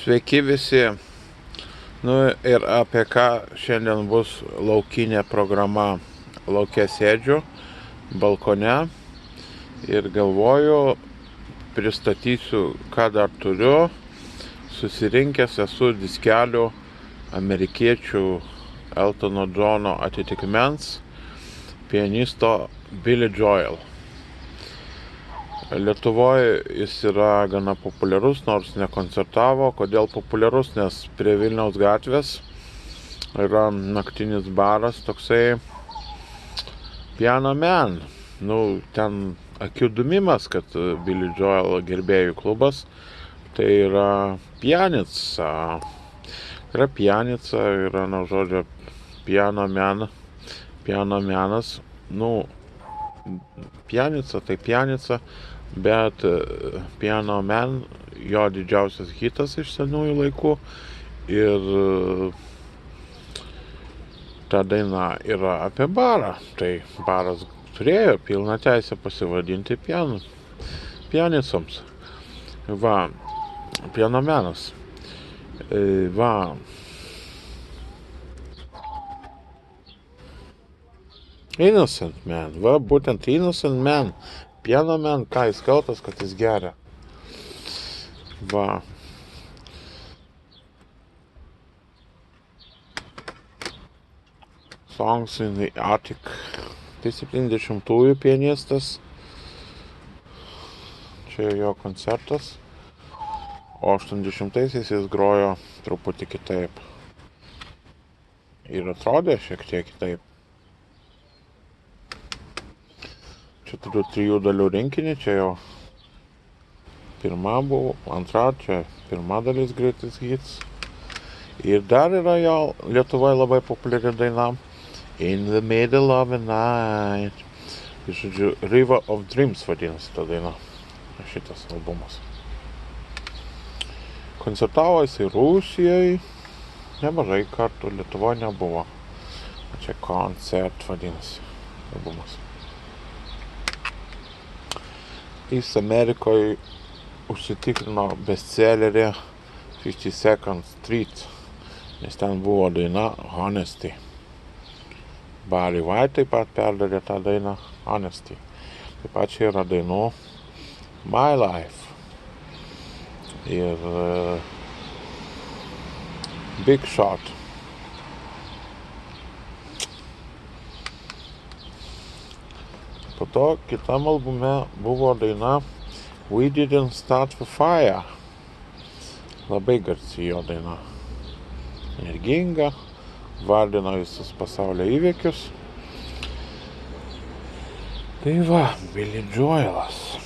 Sveiki visi. Nu ir apie ką šiandien bus laukinė programa. Lauke sėdžiu, balkone ir galvoju, pristatysiu, ką dar turiu. Susirinkęs esu diskelių amerikiečių Eltono Johno atitikmens pianisto Billy Joel. Lietuvoje jis yra gana populiarus, nors nekoncertavo. Kodėl populiarus? Nes prie Vilniaus gatvės yra naktinis baras, toksai Piano Man. Ten akių dumimas, kad Billy Joel gerbėjų klubas. Tai yra pianica. Yra pianica, yra nuo žodžio Piano Man. Piano Manas. Pianica tai pianica. Bet Piano Man, jo didžiausias hitas iš senųjų laikų, ir ta daina yra apie barą. Tai baras turėjo pilną teisę pasivadinti pianicoms. Va, Piano Manas. Va. Innocent Man. Va, būtent Innocent Man. Piano Man, ką jis kaltas, kad jis geria. Va. Songs in the Attic. Tai 70-ųjų pianistas. Čia jo koncertas. O 80-aisiais jis grojo truputį kitaip. Ir atrodė šiek tiek kitaip. Čia turiu 3 dalių rinkinį, čia jau pirma buvo, antra, čia pirma dalis Greatest Hits. Ir dar yra jo Lietuvoje labai populiari daina In the Middle of the Night. Tai žodžiu, River of Dreams vadinasi ta daina, šitas albumas. Koncertavo jisai Rusijai, nemažai kartų, Lietuvoje nebuvo. Čia Koncert vadinasi albumas. Jis Amerikoje užsitikrino bestsellerį 52nd Street, nes ten buvo daina Honesty. Barry White taip pat perdarė tą dainą Honesty. Taip pat čia yra dainų My Life ir Big Shot. Po to kitam albume buvo daina We Didn't Start the Fire. Labai garsi jo daina. Energinga, vardina visus pasaulio įvykius. Tai va, Billy Joelas.